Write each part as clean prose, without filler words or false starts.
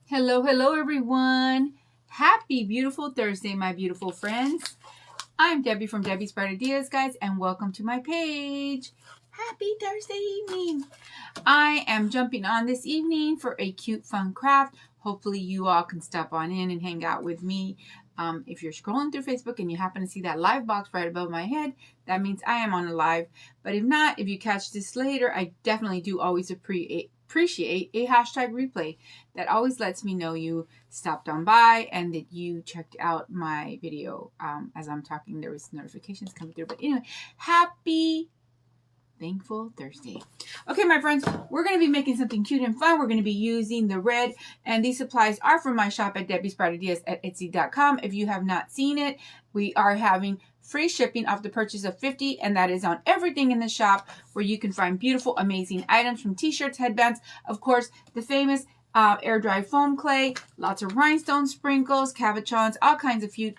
Hello, hello, everyone. Happy, beautiful Thursday, my beautiful friends. I'm Debbie from Debbie's Bright Ideas, guys, and welcome to my page. Happy Thursday evening. I am jumping on this evening for a cute, fun craft. Hopefully, you all can stop on in and hang out with me. If you're scrolling through Facebook and you happen to see that live box right above my head, that means I am on a live. But if not, if you catch this later, I definitely do always appreciate a hashtag replay. That always lets me know you stopped on by and that you checked out my video. As I'm talking, there was notifications coming through. But anyway, happy Thankful Thursday. Okay, my friends, we're going to be making something cute and fun. We're going to be using the red, and these supplies are from my shop at Debbie's Bright Ideas at Etsy.com. If you have not seen it, we are having free shipping off the purchase of $50, and that is on everything in the shop, where you can find beautiful, amazing items from t-shirts, headbands, of course, the famous air dry foam clay, lots of rhinestone sprinkles, cabochons, all kinds of cute,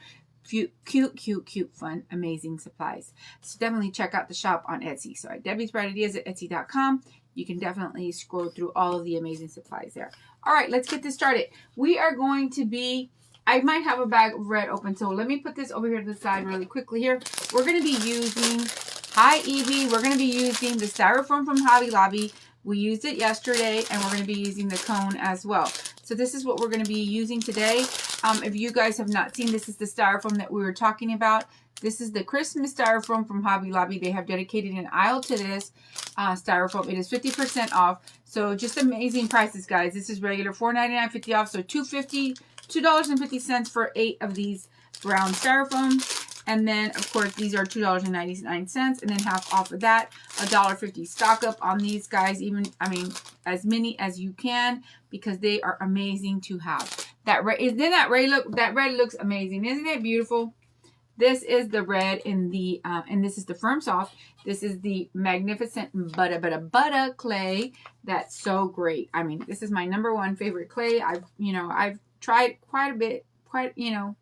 fun, amazing supplies. So definitely check out the shop on Etsy. So at Debbie's Bright Ideas at Etsy.com, you can definitely scroll through all of the amazing supplies there. All right, let's get this started. We are going to be, I might have a bag of red open, so let me put this over here to the side really quickly here. We're going to be using, hi Evie, we're going to be using the styrofoam from Hobby Lobby. We used it yesterday, and we're going to be using the cone as well. So this is what we're going to be using today. If you guys have not seen, this is the styrofoam that we were talking about. This is the Christmas styrofoam from Hobby Lobby. They have dedicated an aisle to this styrofoam. It is 50% off. So just amazing prices, guys. This is regular $4.99, 50 off. So $2.50 for 8 of these brown styrofoam. And then, of course, these are $2.99. And then half off of that, $1.50 stock up on these guys. As many as you can, because they are amazing to have. That red looks amazing. Isn't it beautiful? This is the red in the, and this is the Firm Soft. This is the Magnificent Butter clay. That's so great. This is my #1 favorite clay. I've tried quite a bit, quite a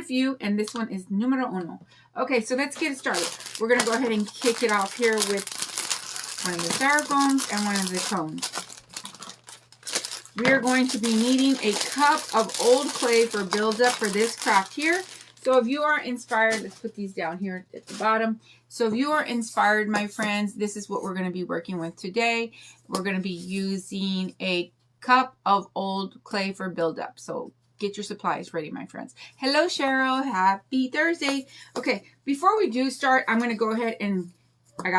few, and this one is numero uno. Okay, so let's get it started. We're going to go ahead and kick it off here with one of the styrofoams and one of the cones. We are going to be needing a cup of old clay for build-up for this craft here. So if you are inspired, let's put these down here at the bottom. So if you are inspired, my friends, this is what we're going to be working with today. We're going to be using a cup of old clay for build-up. So get your supplies ready, my friends. Hello, Cheryl. Happy Thursday. Okay, before we do start, I'm going to go ahead and I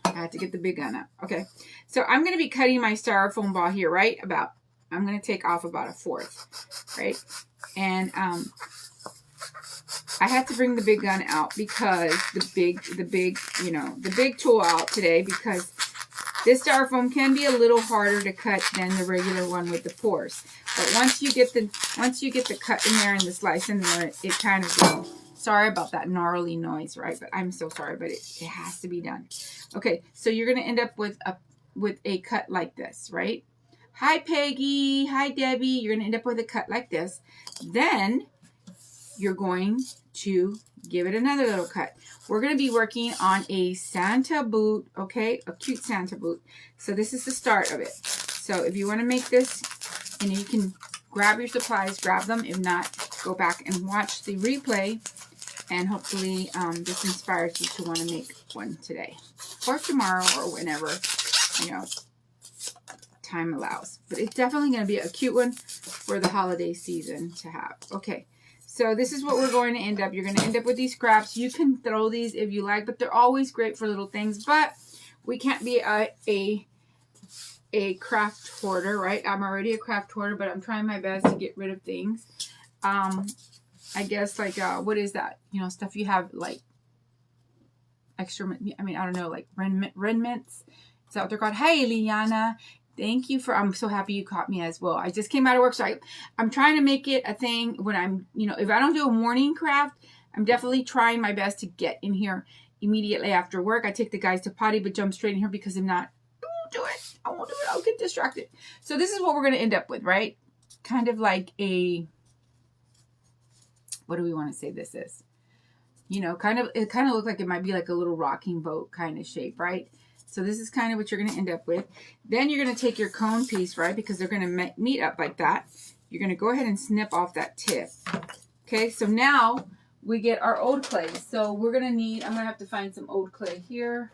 had to get the big gun up. Okay, so I'm going to be cutting my styrofoam ball here, right? I'm going to take off about 1/4, right? And I had to bring the big gun out because the big tool out today, because this styrofoam can be a little harder to cut than the regular one with the pores. But once you get the cut in there and the slice in there, it kind of goes. Sorry about that gnarly noise, right? But I'm so sorry, but it has to be done. Okay, so you're going to end up with a cut like this, right? Hi, Peggy. Hi, Debbie. You're going to end up with a cut like this. Then you're going to give it another little cut. We're going to be working on a Santa boot, okay? A cute Santa boot. So this is the start of it. So if you want to make this, and you can grab your supplies, grab them. If not, go back and watch the replay. And hopefully this inspires you to want to make one today or tomorrow or whenever, time allows. But it's definitely going to be a cute one for the holiday season to have. Okay, so this is what we're going to end up. You're going to end up with these scraps. You can throw these if you like, but they're always great for little things. But we can't be a craft hoarder, right? I'm already a craft hoarder, but I'm trying my best to get rid of things. I guess like what is that? Stuff you have like extra. I don't know, like remnants. Is that what they're called? Hey, Liana. Thank you I'm so happy you caught me as well. I just came out of work, so I'm trying to make it a thing when I'm, if I don't do a morning craft, I'm definitely trying my best to get in here immediately after work. I take the guys to potty, but jump straight in here, because if not, I won't do it. I'll get distracted. So this is what we're going to end up with, right? Kind of like what do we want to say this is? It kind of looked like it might be like a little rocking boat kind of shape, right? So this is kind of what you're going to end up with. Then you're going to take your cone piece, right? Because they're going to meet up like that. You're going to go ahead and snip off that tip. Okay, so now we get our old clay. So we're going to need, I'm going to have to find some old clay here.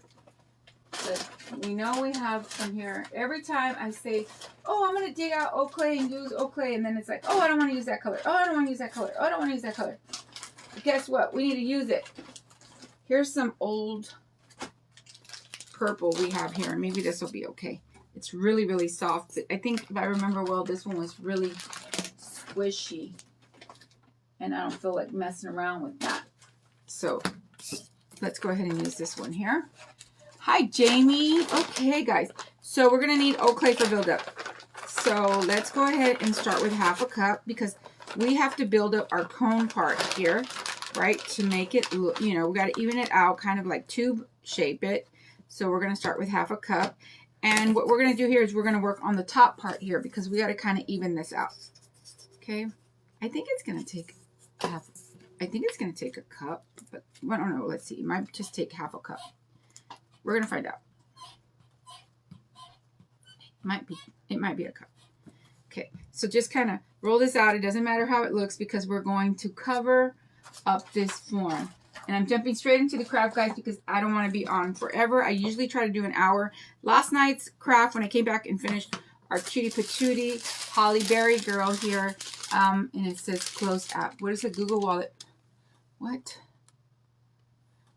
But we know we have some here. Every time I say, oh, I'm going to dig out old clay and use old clay, and then it's like, oh, I don't want to use that color. Oh, I don't want to use that color. Oh, I don't want to use that color. But guess what? We need to use it. Here's some old purple we have here. Maybe this will be okay. It's really, really soft. But I think if I remember well, this one was really squishy. And I don't feel like messing around with that. So let's go ahead and use this one here. Hi, Jamie. Okay, guys. So we're going to need old clay for buildup. So let's go ahead and start with 1/2 cup because we have to build up our cone part here, right? To make it look, you know, we got to even it out, kind of like tube shape it. So we're going to start with 1/2 cup. And what we're going to do here is we're going to work on the top part here because we got to kind of even this out. Okay. I think it's going to take I think it's going to take a cup, but I don't know. Let's see. It might just take 1/2 cup. We're going to find out. It might be a cup. Okay. So just kind of roll this out. It doesn't matter how it looks because we're going to cover up this form. And I'm jumping straight into the craft, guys, because I don't want to be on forever. I usually try to do an hour. Last night's craft, when I came back and finished our cutie patootie Holly Berry girl here, and it says closed app. What is a Google Wallet? What?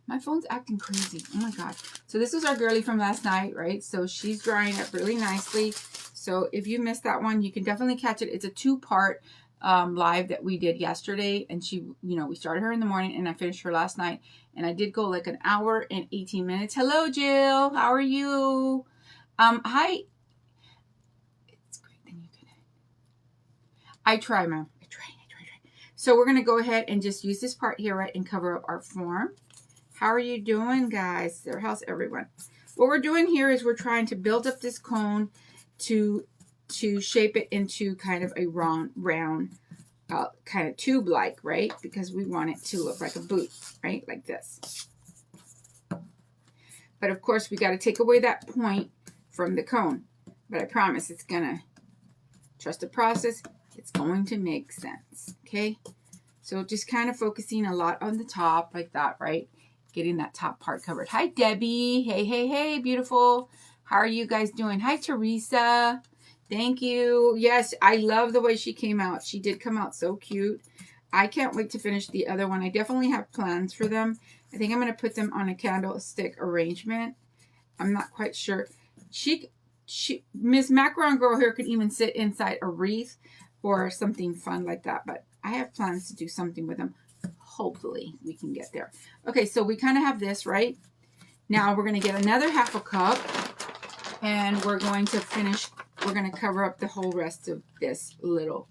My phone's acting crazy. Oh my God. So this was our girly from last night, right? So she's drying up really nicely. So if you missed that one, you can definitely catch it. It's a 2-part live that we did yesterday. And she, you know, we started her in the morning and I finished her last night. And I did go like an hour and 18 minutes. Hello, Jill. How are you? Hi. It's great. Then you can. I try, Mom. I try. So we're going to go ahead and just use this part here, right, and cover up our form. How are you doing, guys? How's everyone? What we're doing here is we're trying to build up this cone to shape it into kind of a round kind of tube-like, right? Because we want it to look like a boot, right? Like this. But of course, we got to take away that point from the cone. But I promise it's going to, trust the process, it's going to make sense, okay? So just kind of focusing a lot on the top like that, right? Getting that top part covered. Hi, Debbie. Hey, beautiful. How are you guys doing? Hi, Teresa. Thank you. Yes, I love the way she came out. She did come out so cute. I can't wait to finish the other one. I definitely have plans for them. I think I'm going to put them on a candlestick arrangement. I'm not quite sure. Miss Macaron Girl here could even sit inside a wreath or something fun like that. But I have plans to do something with them. Hopefully we can get there. Okay, so we kind of have this, right? Now we're going to get another 1/2 cup and we're going to finish, we're going to cover up the whole rest of this little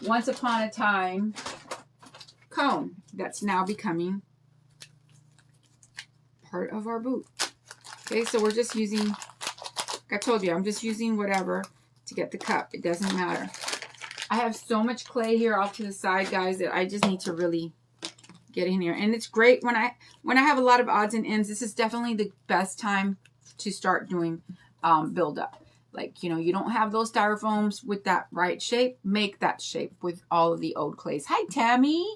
once upon a time cone that's now becoming part of our boot. Okay, so we're just using, like I told you, I'm just using whatever to get the cup. It doesn't matter. I have so much clay here off to the side, guys, that I just need to really get in here. And it's great when I have a lot of odds and ends. This is definitely the best time to start doing build up. Like, you know, you don't have those styrofoams with that right shape. Make that shape with all of the old clays. Hi, Tammy.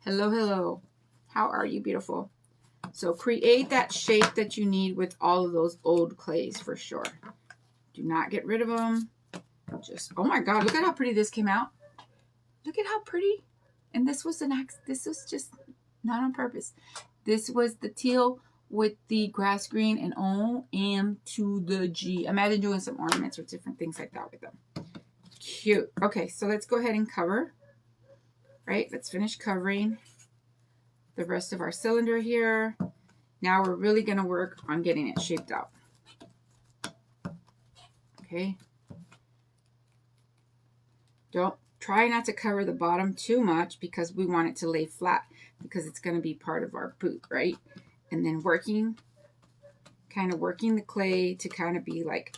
Hello. How are you, beautiful? So create that shape that you need with all of those old clays for sure. Do not get rid of them. Just, oh my God, look at how pretty this came out. Look at how pretty. And this was this was just not on purpose. This was the teal with the grass green and OM to the G. Imagine doing some ornaments or different things like that with them. Cute. Okay, so let's go ahead and cover. Right, let's finish covering the rest of our cylinder here. Now we're really going to work on getting it shaped out. Okay. Try not to cover the bottom too much because we want it to lay flat because it's going to be part of our boot, right? And then kind of working the clay to kind of be like,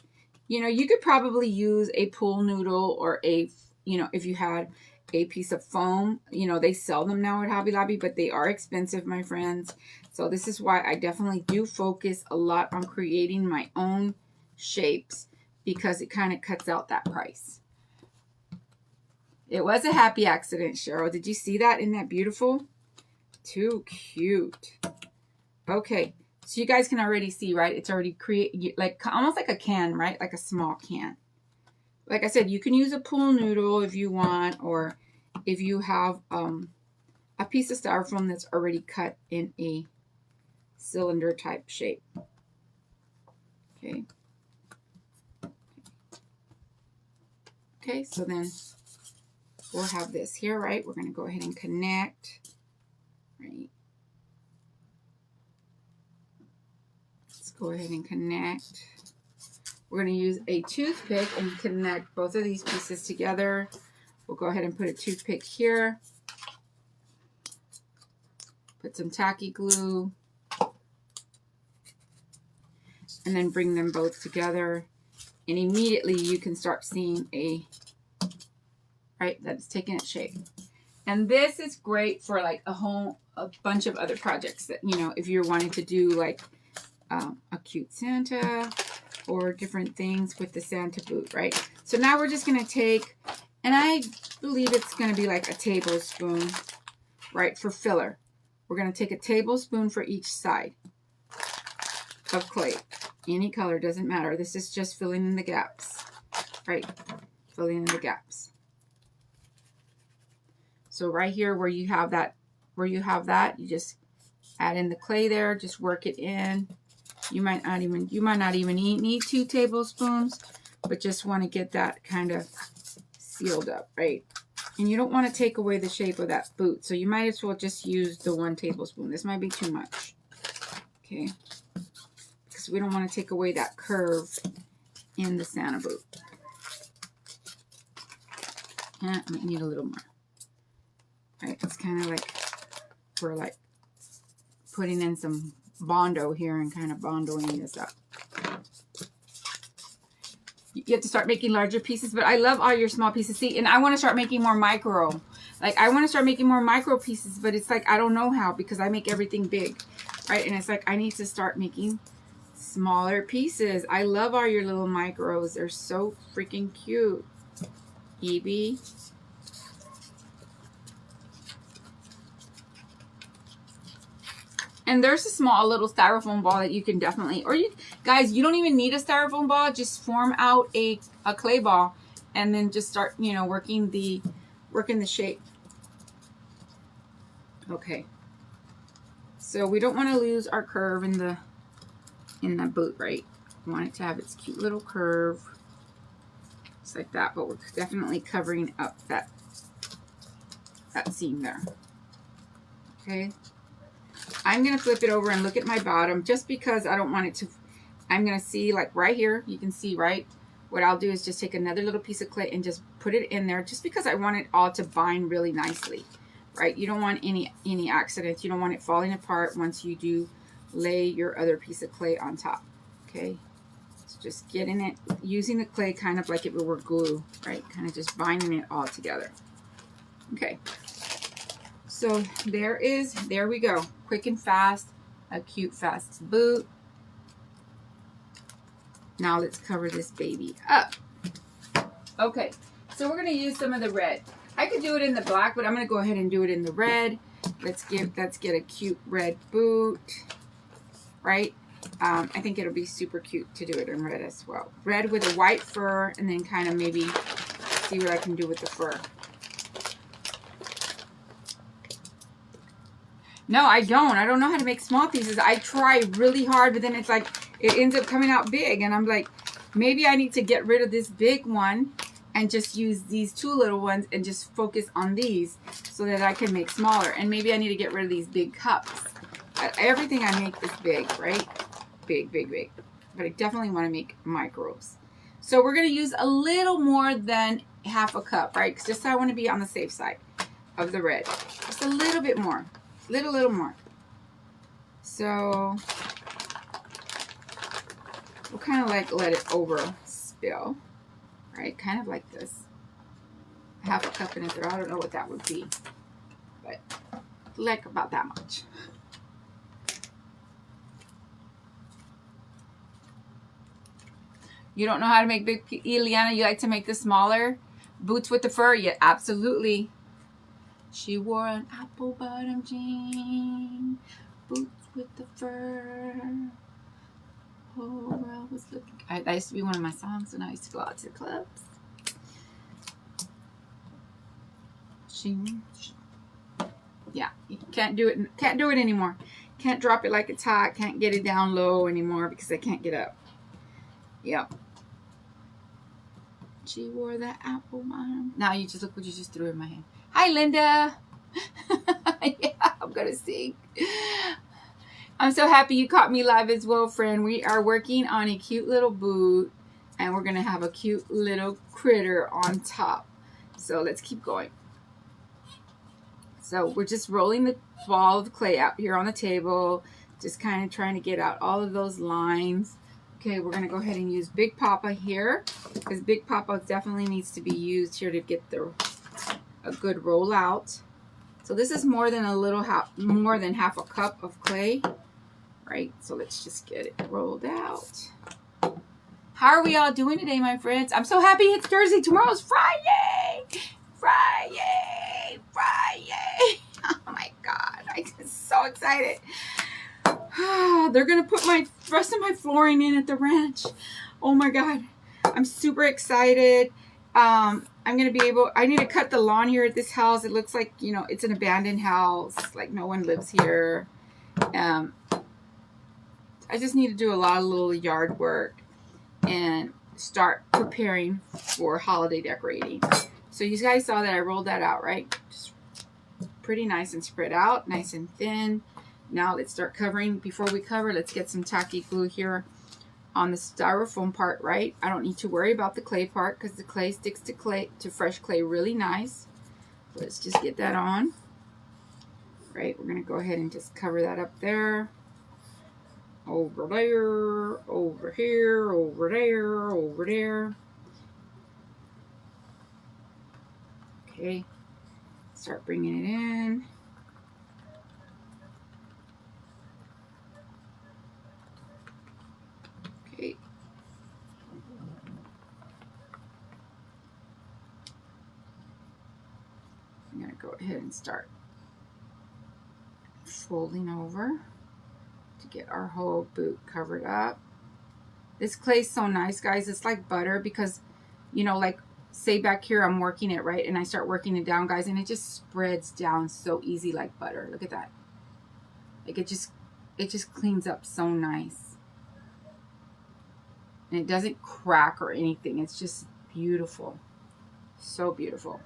you know, you could probably use a pool noodle or a, you know, if you had a piece of foam. You know, they sell them now at Hobby Lobby, but they are expensive, my friends. So this is why I definitely do focus a lot on creating my own shapes, because it kind of cuts out that price. It was a happy accident, Cheryl. Did you see that? Isn't that beautiful? Too cute. Okay, so you guys can already see, right? It's already like almost like a can, right? Like a small can. Like I said, you can use a pool noodle if you want, or if you have a piece of styrofoam that's already cut in a cylinder type shape. Okay. Okay, so then we'll have this here, right? We're going to go ahead and connect, right? Let's go ahead and connect. We're going to use a toothpick and connect both of these pieces together. We'll go ahead and put a toothpick here. Put some tacky glue. And then bring them both together. And immediately you can start seeing right, that's taking its shape. And this is great for like a bunch of other projects that, you know, if you're wanting to do like a cute Santa or different things with the Santa boot, right? So now we're just going to take, and I believe it's going to be like a tablespoon, right, for filler. We're going to take a tablespoon for each side of clay. Any color, doesn't matter. This is just filling in the gaps, right? Filling in the gaps. So right here where you have that, you just add in the clay there, just work it in. You might not even need 2 tablespoons, but just want to get that kind of sealed up, right? And you don't want to take away the shape of that boot, so you might as well just use the 1 tablespoon. This might be too much, okay? Because we don't want to take away that curve in the Santa boot. And I might need a little more. Right, it's kind of like we're like putting in some Bondo here and kind of bondoing this up. You have to start making larger pieces, but I love all your small pieces. See, and I want to start making more micro. Like, I want to start making more micro pieces, but it's like I don't know how, because I make everything big, right? And it's like I need to start making smaller pieces. I love all your little micros. They're so freaking cute. Evie. And there's a small little styrofoam ball that you can definitely, or you guys, you don't even need a styrofoam ball. Just form out a clay ball and then just start, you know, working the shape. Okay. So we don't want to lose our curve in the boot, right? We want it to have its cute little curve. Just like that, but we're definitely covering up that seam there. Okay. I'm going to flip it over and look at my bottom, just because I don't want it to, I'm going to see like right here, you can see, right? What I'll do is just take another little piece of clay and just put it in there, just because I want it all to bind really nicely, right? You don't want any accidents. You don't want it falling apart once you do lay your other piece of clay on top, okay? So just getting it, using the clay kind of like if it were glue, right? Kind of just binding it all together. Okay. So there we go. Quick and fast, a cute fast boot. Now let's cover this baby up. Okay, so we're gonna use some of the red. I could do it in the black, but I'm gonna go ahead and do it in the red. Let's get a cute red boot, right? I think it'll be super cute to do it in red as well. Red with a white fur, and then kind of maybe see what I can do with the fur. No, I don't. I don't know how to make small pieces. I try really hard, but then it's like, it ends up coming out big. And I'm like, maybe I need to get rid of this big one and just use these 2 little ones and just focus on these so that I can make smaller. And maybe I need to get rid of these big cups. Everything I make is big, right? Big, big, big. But I definitely want to make micros. So we're going to use a little more than half a cup, right? Because just I want to be on the safe side of the red. Just a little bit more. Little more. So we'll kind of like let it over spill, right? Kind of like this. half a cup in it there. I don't know what that would be, but like about that much. You don't know how to make big, Eliana? You like to make the smaller boots with the fur? Yeah, absolutely. She wore an apple bottom jean, boots with the fur. Oh, world was looking. That used to be one of my songs when I used to go out to the clubs. Yeah, you can't do it. Can't do it anymore. Can't drop it like it's hot. Can't get it down low anymore because I can't get up. Yep. She wore that apple bottom. Now you just look what you just threw in my hand. Hi, Linda. Yeah, I'm gonna sing. I'm so happy you caught me live as well, friend. We are working on a cute little boot, and we're gonna have a cute little critter on top. So let's keep going. So we're just rolling the ball of clay out here on the table, just kind of trying to get out all of those lines. Okay, we're gonna go ahead and use Big Papa here, because Big Papa definitely needs to be used here to get a good rollout. So this is more than half a cup of clay, right? So let's just get it rolled out. How are we all doing today, my friends? I'm so happy it's Thursday. Tomorrow's Friday. Friday. Friday. Oh my God, I'm just so excited. They're gonna put my rest of my flooring in at the ranch. Oh my God, I'm super excited. I'm gonna be able, I need to cut the lawn here at this house. It looks like, you know, it's an abandoned house, like no one lives here. I just need to do a lot of little yard work and start preparing for holiday decorating. So you guys saw that I rolled that out, right? Just pretty nice and spread out, nice and thin. Now let's start covering. Before we cover, let's get some tacky glue here on the styrofoam part, right? I don't need to worry about the clay part because the clay sticks to fresh clay really nice. Let's just get that on. Right, we're gonna go ahead and just cover that up there. Over there, over here, over there, over there. Okay, start bringing it in. Okay. I'm gonna go ahead and start folding over to get our whole boot covered up. This clay is so nice, guys. It's like butter because, you know, like say back here I'm working it, right? And I start working it down, guys, and it just spreads down so easy like butter. Look at that. Like it just cleans up so nice. And it doesn't crack or anything. It's just beautiful. So beautiful.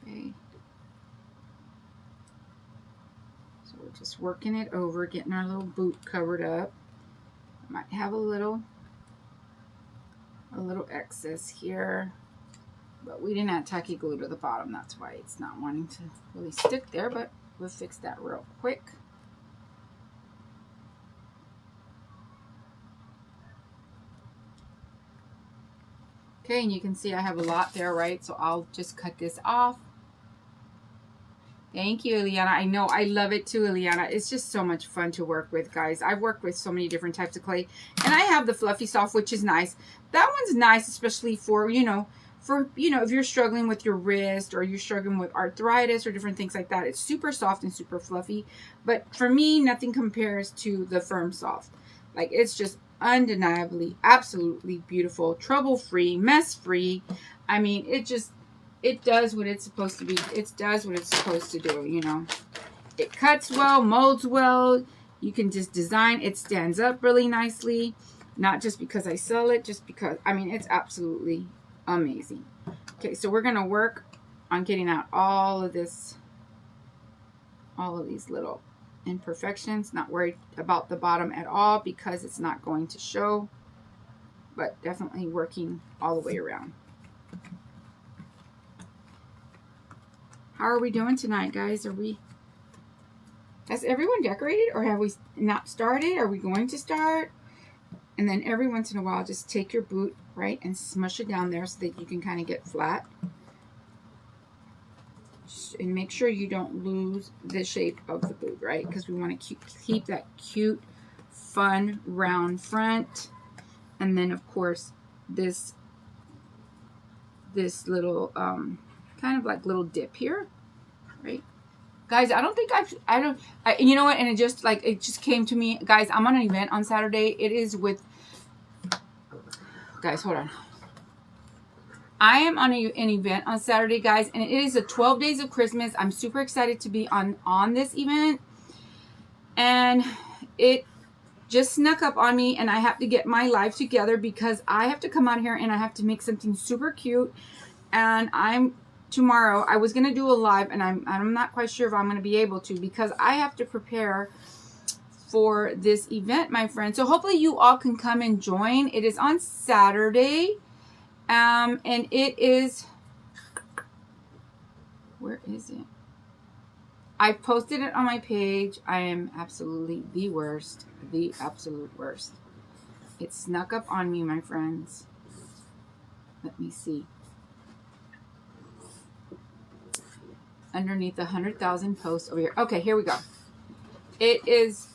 Okay. So we're just working it over, getting our little boot covered up. Might have a little excess here, but we didn't add tacky glue to the bottom. That's why it's not wanting to really stick there, but we'll fix that real quick. Okay, and you can see I have a lot there, right? So I'll just cut this off. Thank you, Eliana. I know, I love it too, Eliana. It's just so much fun to work with, guys. I've worked with so many different types of clay, and I have the Fluffy Soft, which is nice. That one's nice, especially for, if you're struggling with your wrist or you're struggling with arthritis or different things like that. It's super soft and super fluffy. But for me, nothing compares to the Firm Soft. Like, it's just undeniably, absolutely beautiful, trouble-free, mess-free. I mean, it does what it's supposed to be. It does what it's supposed to do, you know. It cuts well, molds well. You can just design. It stands up really nicely. Not just because I sell it, just because, I mean, it's absolutely amazing. Okay, so we're going to work on getting out all of these little imperfections. Not worried about the bottom at all because it's not going to show, but definitely working all the way around. How are we doing tonight, guys? Has everyone decorated, or have we not started? Are we going to start? And then every once in a while, just take your boot, right, and smush it down there so that you can kind of get flat. And make sure you don't lose the shape of the boot, right? Because we want to keep that cute, fun, round front. And then, of course, this little, kind of like little dip here, right? Guys, I don't think you know what? And it just came to me. Guys, I'm on an event on Saturday. It is with, guys, hold on. I am on an event on Saturday, guys, and it is a 12 Days of Christmas. I'm super excited to be on this event. And it just snuck up on me, and I have to get my life together because I have to come out here and I have to make something super cute. And tomorrow, I was going to do a live, and I'm not quite sure if I'm going to be able to because I have to prepare for this event, my friend. So hopefully you all can come and join. It is on Saturday. And it is, where is it? I posted it on my page. I am absolutely the worst, the absolute worst. It snuck up on me, my friends. Let me see. Underneath the 100,000 posts over here. Okay, here we go. It is,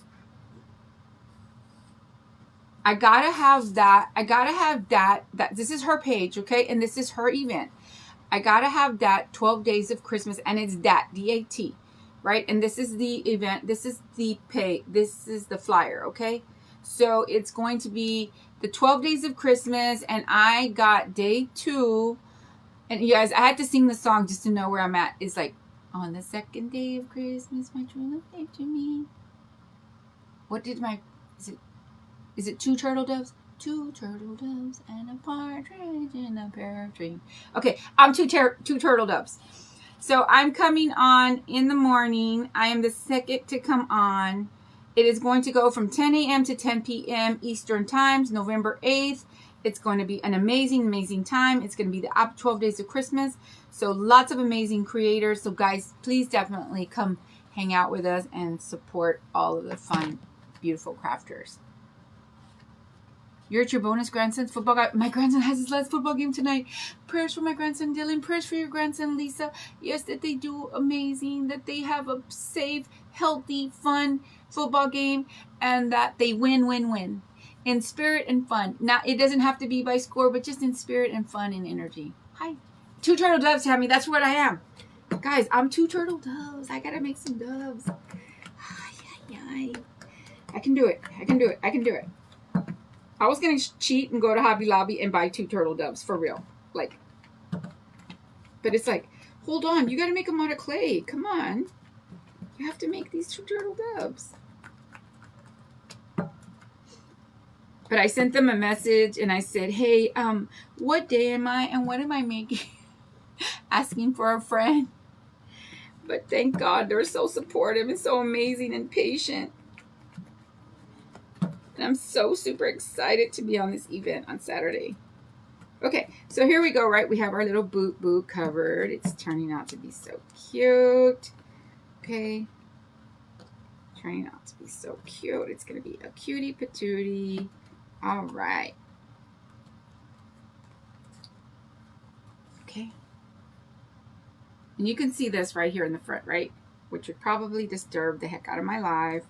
I gotta have that. This is her page, okay? And this is her event. I gotta have that 12 Days of Christmas, and it's DAT, D-A-T, right? And this is the event. This is the pay. This is the flyer, okay? So it's going to be the 12 Days of Christmas, and I got day 2. And you guys, I had to sing the song just to know where I'm at. It's like, on the second day of Christmas, my true love gave to me. What did is it 2 turtle doves? 2 turtle doves and a partridge in a pear tree. Okay, I'm two turtle doves. So I'm coming on in the morning. I am the second to come on. It is going to go from 10 a.m. to 10 p.m. Eastern Times, November 8th. It's going to be an amazing, amazing time. It's going to be the 12 Days of Christmas. So lots of amazing creators. So guys, please definitely come hang out with us and support all of the fun, beautiful crafters. You're at your bonus grandson's football guy. My grandson has his last football game tonight. Prayers for my grandson Dylan. Prayers for your grandson Lisa. Yes, that they do amazing. That they have a safe, healthy, fun football game. And that they win. In spirit and fun. Now, it doesn't have to be by score, but just in spirit and fun and energy. Hi. 2 turtle doves, Tammy. That's what I am. Guys, I'm 2 turtle doves. I gotta make some doves. I can do it. I was going to cheat and go to Hobby Lobby and buy 2 turtle doves, for real. But it's like, hold on, you got to make them out of clay. Come on. You have to make these 2 turtle doves. But I sent them a message and I said, hey, what day am I and what am I making? Asking for a friend. But thank God they're so supportive and so amazing and patient. And I'm so super excited to be on this event on Saturday. Okay, so here we go, right? We have our little boot covered. It's turning out to be so cute. Okay. Turning out to be so cute. It's going to be a cutie patootie. All right. Okay. And you can see this right here in the front, right? Which would probably disturb the heck out of my live.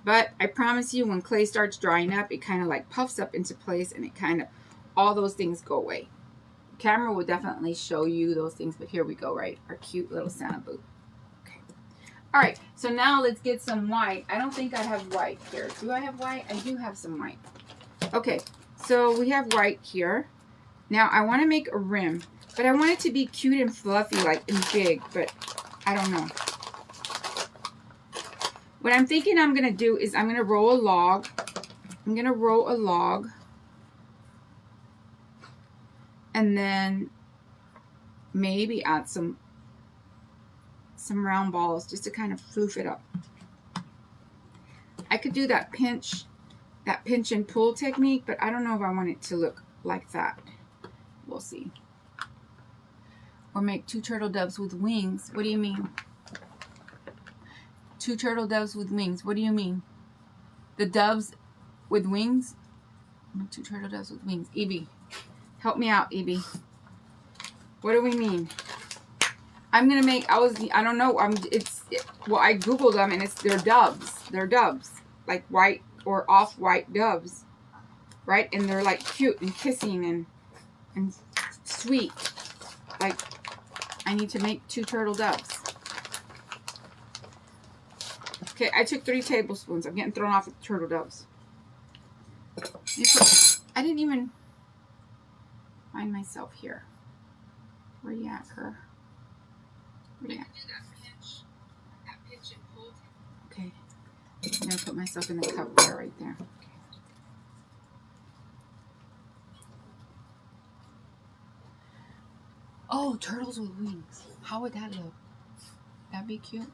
But I promise you, when clay starts drying up, it kind of like puffs up into place and it kind of, all those things go away. The camera will definitely show you those things, but here we go, right? Our cute little Santa boot. Okay. All right, so now let's get some white. I don't think I have white here. Do I have white? I do have some white. Okay, so we have white here. Now I want to make a rim, but I want it to be cute and fluffy, like, and big, but I don't know. What I'm thinking I'm going to do is I'm going to roll a log. I'm going to roll a log. And then maybe add some round balls just to kind of floof it up. I could do that pinch and pull technique, but I don't know if I want it to look like that. We'll see. Or make 2 turtle doves with wings. What do you mean? 2 turtle doves with wings. What do you mean? The doves with wings? 2 turtle doves with wings. Evie, help me out, Evie. What do we mean? I'm gonna make. I don't know. Well, I googled them and they're doves. They're doves, like white or off-white doves, right? And they're like cute and kissing and sweet. Like, I need to make 2 turtle doves. Okay, I took 3 tablespoons. I'm getting thrown off with turtle doves. I didn't even find myself here. Where you at, her? Where you at? Okay. I'm going to put myself in the cup there, right there. Okay. Oh, turtles with wings. How would that look? That'd be cute.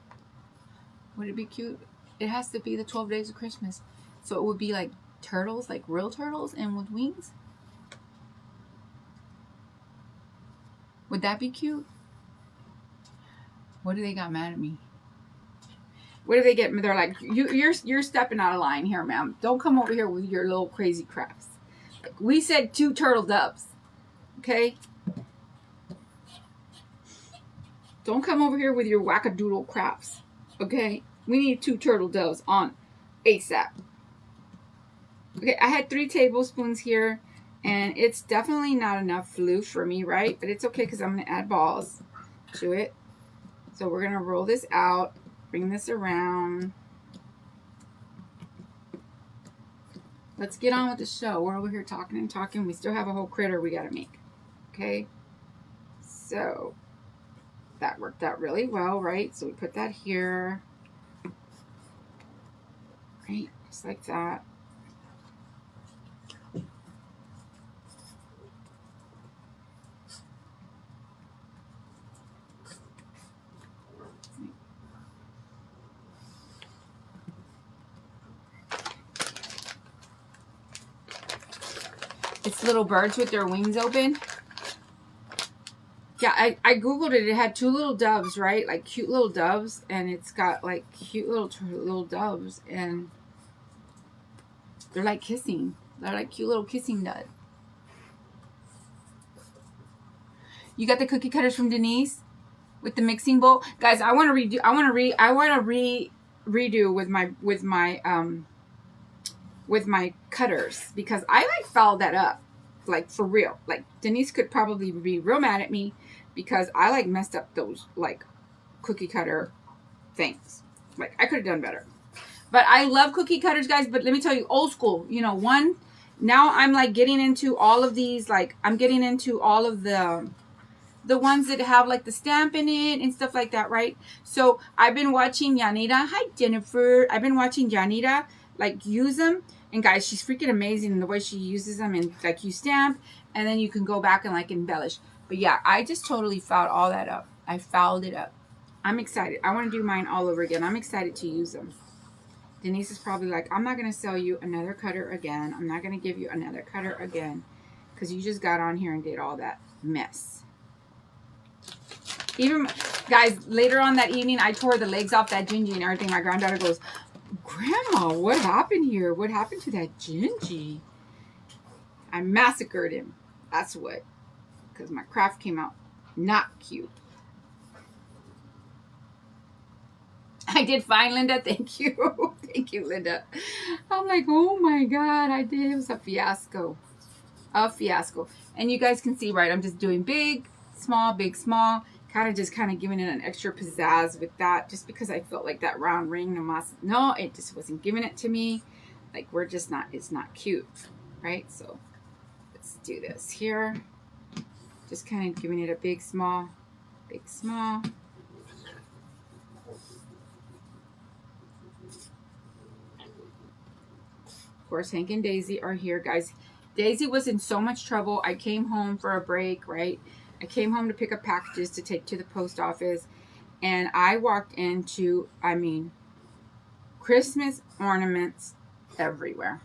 Would it be cute? It has to be the 12 days of Christmas. So it would be like turtles, like real turtles and with wings. Would that be cute? What do they got mad at me? What do they get? They're like, you're stepping out of line here, ma'am. Don't come over here with your little crazy crafts. We said 2 turtle doves. Okay? Don't come over here with your wackadoodle crafts. Okay? We need 2 turtle doves on ASAP. Okay, I had 3 tablespoons here, and it's definitely not enough floof for me, right? But it's okay because I'm going to add balls to it. So we're going to roll this out, bring this around. Let's get on with the show. We're over here talking and talking. We still have a whole critter we got to make. Okay? So that worked out really well, right? So we put that here. Right? Just like that. It's little birds with their wings open. Yeah, I googled it. It had 2 little doves, right? Like cute little doves, and it's got like cute little doves, and they're like kissing. They're like cute little kissing doves. You got the cookie cutters from Denise with the mixing bowl, guys. I want to redo. I want to redo with my cutters because I like fouled that up, like for real. Like Denise could probably be real mad at me because I like messed up those like cookie cutter things. Like I could have done better. But I love cookie cutters, guys. But let me tell you, old school. You know, now I'm like getting into all of these. Like I'm getting into all of the ones that have like the stamp in it and stuff like that, right? So I've been watching Yanira. Hi, Jennifer. I've been watching Yanira like use them. And guys, she's freaking amazing in the way she uses them. And like you stamp and then you can go back and like embellish. But yeah, I just totally fouled all that up. I fouled it up. I'm excited. I want to do mine all over again. I'm excited to use them. Denise is probably like, I'm not going to sell you another cutter again. I'm not going to give you another cutter again. Because you just got on here and did all that mess. Even, guys, later on that evening, I tore the legs off that Gingy and everything. My granddaughter goes, Grandma, what happened here? What happened to that Gingy? I massacred him. That's what. Because my craft came out not cute. I did fine, Linda. Thank you. Thank you, Linda. I'm like, oh my God, I did. It was a fiasco. A fiasco. And you guys can see, right, I'm just doing big, small, kind of giving it an extra pizzazz with that, just because I felt like that round ring, no, it just wasn't giving it to me. Like, it's not cute, right? So let's do this here. Just kind of giving it a big, small. Of course, Hank and Daisy are here, guys. Daisy was in so much trouble. I came home for a break, right? I came home to pick up packages to take to the post office. And I walked into, Christmas ornaments everywhere.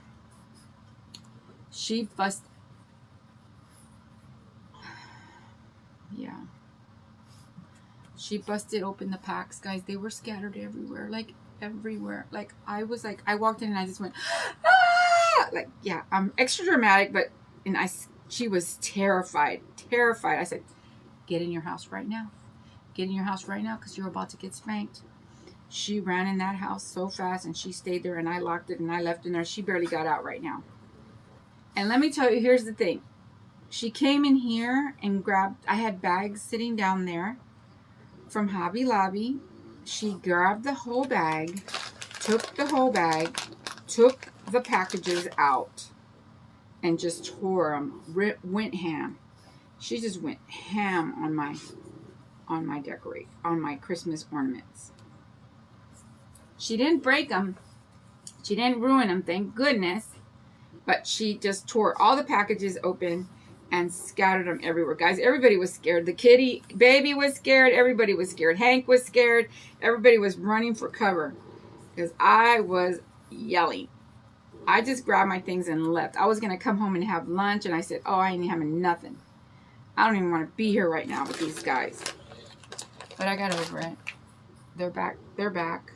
She busted. Yeah. She busted open the packs, guys. They were scattered everywhere. Like, everywhere. Like, I walked in and I just went, ah! like, yeah, I'm extra dramatic, but, and she was terrified. I said, get in your house right now. Get in your house right now because you're about to get spanked. She ran in that house so fast and she stayed there and I locked it and I left in there. She barely got out right now. And let me tell you, here's the thing. She came in here and grabbed, I had bags sitting down there from Hobby Lobby. She grabbed the whole bag, took the whole bag, took the packages out, and just tore them, went ham. She just went ham on my Christmas ornaments. She didn't break them. She didn't ruin them, thank goodness. But she just tore all the packages open and scattered them everywhere. Guys, everybody was scared. The kitty baby was scared. Everybody was scared. Hank was scared. Everybody was running for cover because I was yelling. I just grabbed my things and left. I was going to come home and have lunch, and I said, oh, I ain't having nothing. I don't even want to be here right now with these guys. But I got over it. They're back. They're back.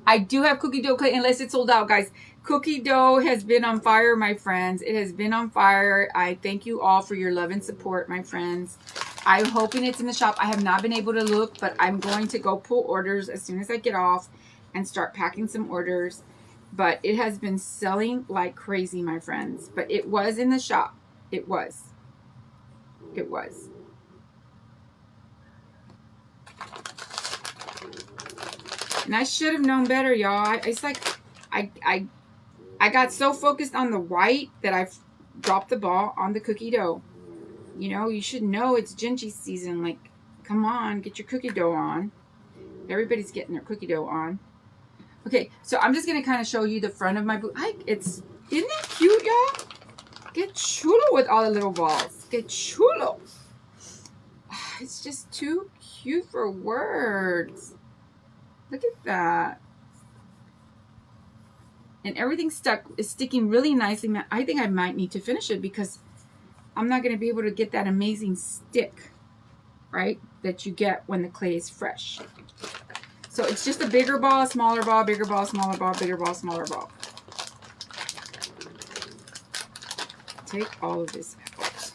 I do have cookie dough unless it's sold out, guys. Cookie dough has been on fire, my friends. It has been on fire. I thank you all for your love and support, my friends. I'm hoping it's in the shop. I have not been able to look, but I'm going to go pull orders as soon as I get off and start packing some orders. But it has been selling like crazy, my friends. But it was in the shop. It was. It was. And I should have known better, y'all. It's like I got so focused on the white that I dropped the ball on the cookie dough. You know, you should know it's Gingy season. Like, come on, get your cookie dough on. Everybody's getting their cookie dough on. Okay, so I'm just going to kind of show you the front of my boot. Isn't that cute, y'all? Get chulo with all the little balls. Get chulo. It's just too cute for words. Look at that. And everything is sticking really nicely. I think I might need to finish it because I'm not going to be able to get that amazing stick, right, that you get when the clay is fresh. So it's just a bigger ball, smaller ball, bigger ball, smaller ball, bigger ball, smaller ball. Take all of this out.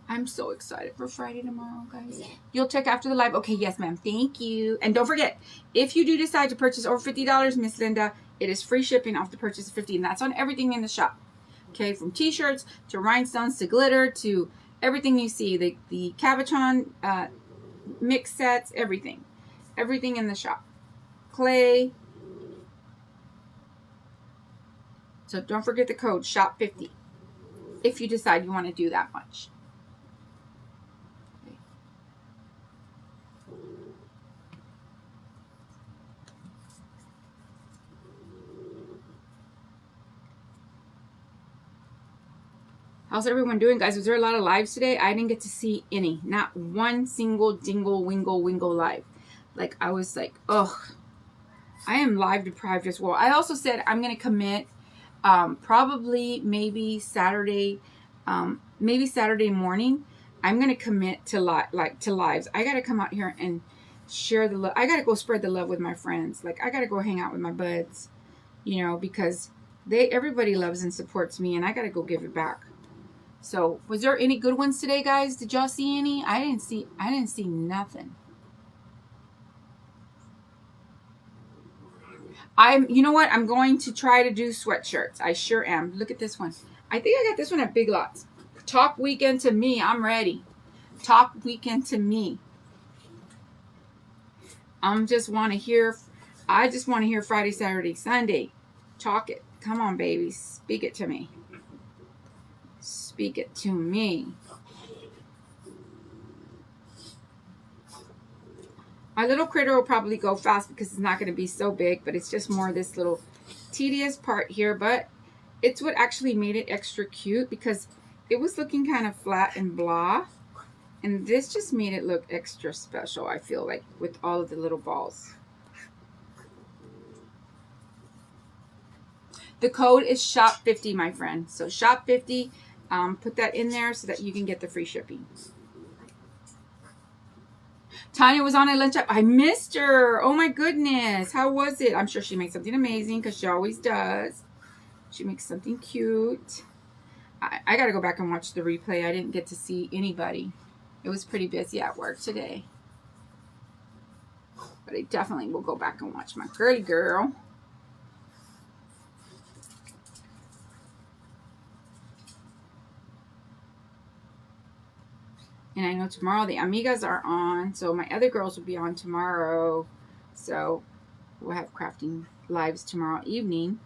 I'm so excited for Friday tomorrow, guys. You'll check after the live. Okay, yes, ma'am. Thank you. And don't forget, if you do decide to purchase over $50, Miss Linda, it is free shipping off the purchase of $50. And that's on everything in the shop. Okay, from t-shirts to rhinestones to glitter to everything you see. The Cabochon mix sets, everything. Everything in the shop. Clay. So don't forget the code SHOP50 if you decide you want to do that much. How's everyone doing, guys? Was there a lot of lives today? I didn't get to see any. Not one single dingle, wingle live. Like, I was like, ugh. I am live deprived as well. I also said I'm going to commit probably maybe Saturday morning. I'm going to commit to lives. I got to come out here and share the love. I got to go spread the love with my friends. Like, I got to go hang out with my buds, you know, because everybody loves and supports me, and I got to go give it back. So, was there any good ones today, guys? Did y'all see any? I didn't see nothing. You know what? I'm going to try to do sweatshirts. I sure am. Look at this one. I think I got this one at Big Lots. Talk weekend to me. I'm ready. Talk weekend to me. I just want to hear Friday, Saturday, Sunday. Talk it. Come on, baby. Speak it to me. Speak it to me. My little critter will probably go fast because it's not going to be so big, but it's just more this little tedious part here. But it's what actually made it extra cute because it was looking kind of flat and blah. And this just made it look extra special, I feel like, with all of the little balls. The code is SHOP50, my friend. So SHOP50, put that in there so that you can get the free shipping. Tanya was on at lunch. I missed her. Oh my goodness. How was it? I'm sure she made something amazing because she always does. She makes something cute. I got to go back and watch the replay. I didn't get to see anybody. It was pretty busy at work today. But I definitely will go back and watch my girly girl. And I know tomorrow the amigas are on. So my other girls will be on tomorrow. So we'll have crafting lives tomorrow evening.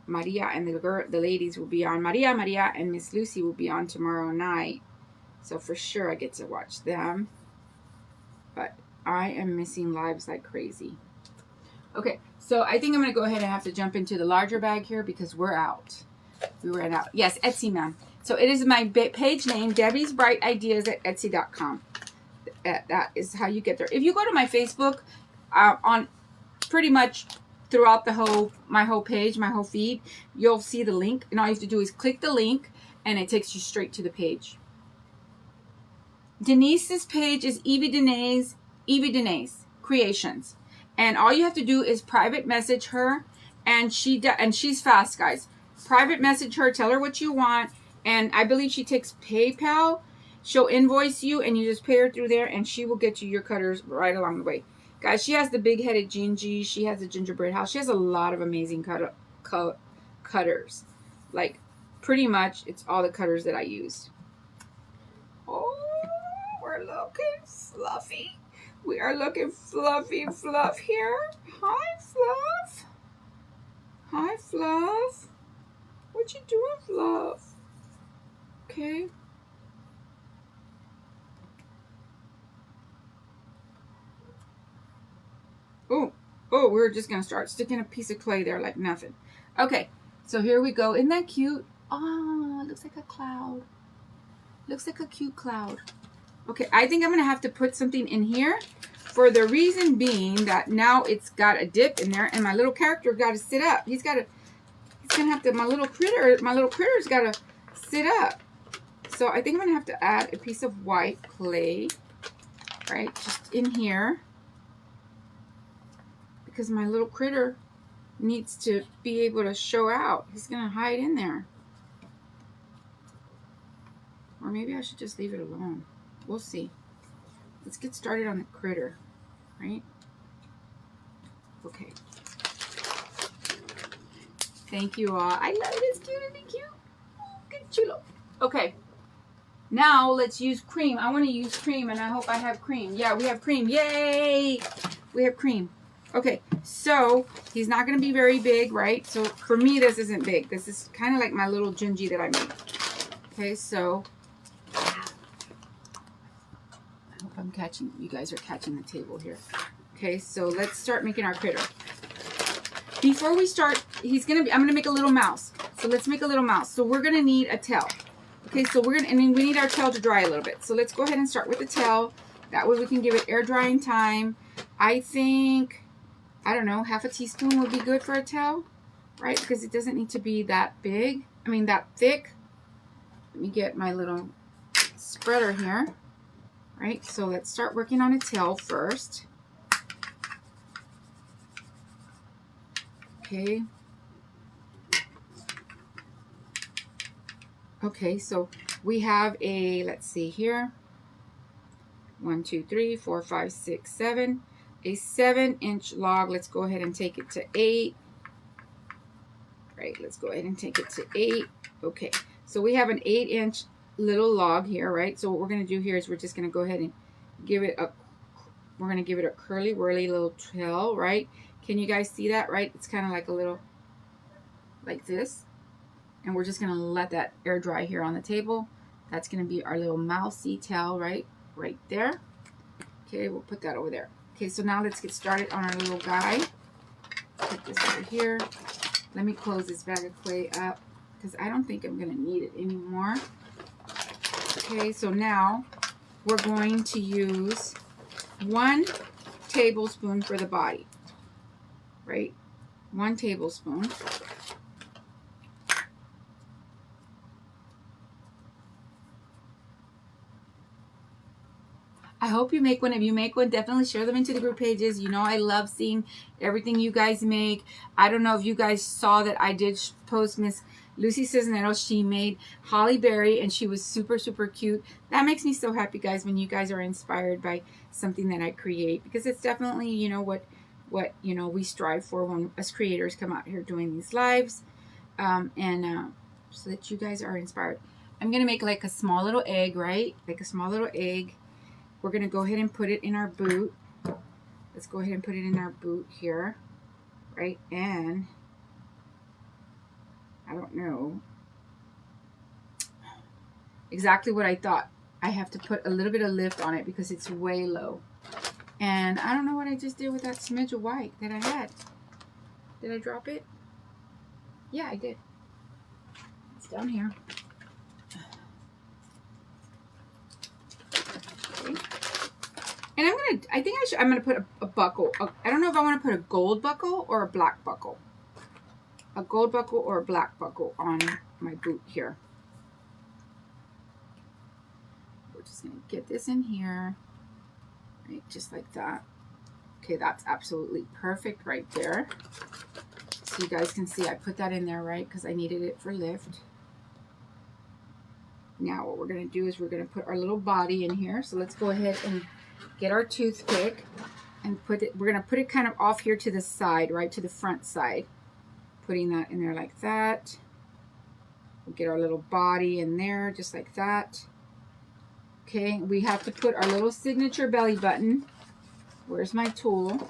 Maria and the ladies will be on. Maria, and Miss Lucy will be on tomorrow night. So for sure I get to watch them. But I am missing lives like crazy. Okay, so I think I'm going to go ahead and have to jump into the larger bag here because we're out. We ran out. Yes, Etsy, ma'am. So it is my page name, Debbie's Bright Ideas at Etsy.com. That is how you get there. If you go to my Facebook, on pretty much throughout my whole page, my whole feed, you'll see the link. And all you have to do is click the link and it takes you straight to the page. Denise's page is Evie Denise Creations. And all you have to do is private message her. And she's fast, guys. Private message her, tell her what you want. And I believe she takes PayPal. She'll invoice you and you just pay her through there and she will get you your cutters right along the way. Guys, she has the big-headed Gingy. She has a gingerbread house. She has a lot of amazing cutters. Like, pretty much, it's all the cutters that I use. Oh, we're looking fluffy. We are looking fluffy fluff here. Hi, Fluff. Hi, Fluff. What you doing, Fluff? Okay. Oh, we're just going to start sticking a piece of clay there like nothing. Okay, so here we go. Isn't that cute? Oh, it looks like a cloud. Looks like a cute cloud. Okay, I think I'm going to have to put something in here for the reason being that now it's got a dip in there and my little character got to sit up. He's going to have to, my little critter's got to sit up. So I think I'm going to have to add a piece of white clay, right, just in here. Because my little critter needs to be able to show out. He's going to hide in there. Or maybe I should just leave it alone. We'll see. Let's get started on the critter, right? Okay. Thank you all. I love it. It's cute. Isn't it cute? Oh, good chulo. Okay. Now let's use cream. I want to use cream and I hope I have cream. Yeah, we have cream. Yay! We have cream. Okay, so he's not going to be very big, right? So for me, this isn't big. This is kind of like my little Gingy that I made. Okay, so I hope I'm catching, you guys are catching the table here. Okay, so let's start making our critter. Before we start, I'm going to make a little mouse. So let's make a little mouse. So we're going to need a tail. Okay, so and then we need our tail to dry a little bit. So let's go ahead and start with the tail. That way we can give it air drying time. I think, I don't know, half a teaspoon would be good for a tail, right? Because it doesn't need to be that big. I mean, that thick. Let me get my little spreader here, right? So let's start working on a tail first. Okay. Okay, so we have a, let's see here. 1, 2, 3, 4, 5, 6, 7. A 7-inch log. Let's go ahead and take it to 8. Right, let's go ahead and take it to 8. Okay, so we have an 8-inch little log here, right? So what we're going to do here is we're just going to go ahead and give it a, we're going to give it a curly whirly little tail, right? Can you guys see that, right? It's kind of like a little, like this. And we're just going to let that air dry here on the table. That's going to be our little mousy tail, right? Right there. Okay, we'll put that over there. Okay, so now let's get started on our little guy. Put this over here. Let me close this bag of clay up because I don't think I'm going to need it anymore. Okay, so now we're going to use 1 tablespoon for the body, right? 1 tablespoon. I hope you make one. If you make one, definitely share them into the group pages. You know I love seeing everything you guys make. I don't know if you guys saw that I did post Miss Lucy Cisneros. She made Holly Berry, and she was super, super cute. That makes me so happy, guys, when you guys are inspired by something that I create, because it's definitely, you know, what you know, we strive for when us creators come out here doing these lives, so that you guys are inspired. I'm going to make like a small little egg, right? Like a small little egg. We're going to go ahead and put it in our boot. Let's go ahead and put it in our boot here, right? And I don't know exactly what I thought. I have to put a little bit of lift on it because it's way low. And I don't know what I just did with that smidge of white that I had. Did I drop it? Yeah, I did. It's down here. Okay. And I'm gonna put a buckle. I don't know if I want to put a gold buckle or a black buckle. A gold buckle or a black buckle on my boot here. We're just gonna get this in here, right, just like that. Okay, that's absolutely perfect right there. So you guys can see I put that in there, right, because I needed it for lift. Now what we're gonna do is we're gonna put our little body in here. So let's go ahead and get our toothpick and put it, we're going to put it kind of off here to the side, right, to the front side. Putting that in there like that. We'll get our little body in there just like that. Okay, we have to put our little signature belly button. Where's my tool?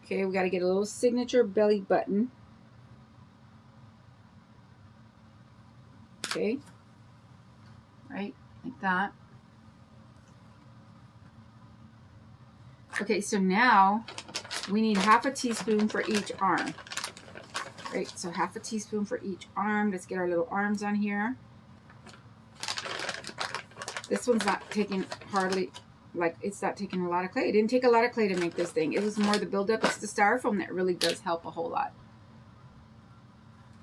Okay, we got to get a little signature belly button. Okay, right, like that. Okay, so now we need half a teaspoon for each arm. Right, so half a teaspoon for each arm. Let's get our little arms on here. This one's not taking hardly, like, it's not taking a lot of clay. It didn't take a lot of clay to make this thing. It was more the buildup. It's the styrofoam that really does help a whole lot.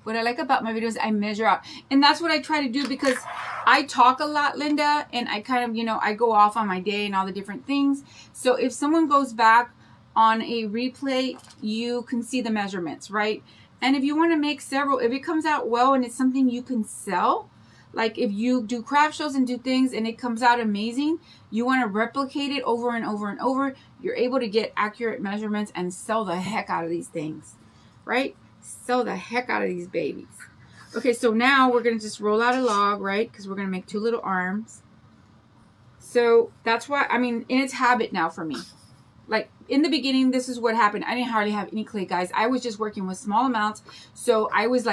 What I like about my videos, I measure out. And that's what I try to do, because I talk a lot, Linda, and I kind of, you know, I go off on my day and all the different things. So if someone goes back on a replay, you can see the measurements, right? And if you want to make several, if it comes out well and it's something you can sell, like if you do craft shows and do things and it comes out amazing, you want to replicate it over and over and over, you're able to get accurate measurements and sell the heck out of these things, right? Sell the heck out of these babies. Okay, so now we're going to just roll out a log, right? Because we're going to make two little arms. So that's why, I mean, and it's habit now for me. Like in the beginning, this is what happened. I didn't hardly have any clay, guys. I was just working with small amounts. So I was,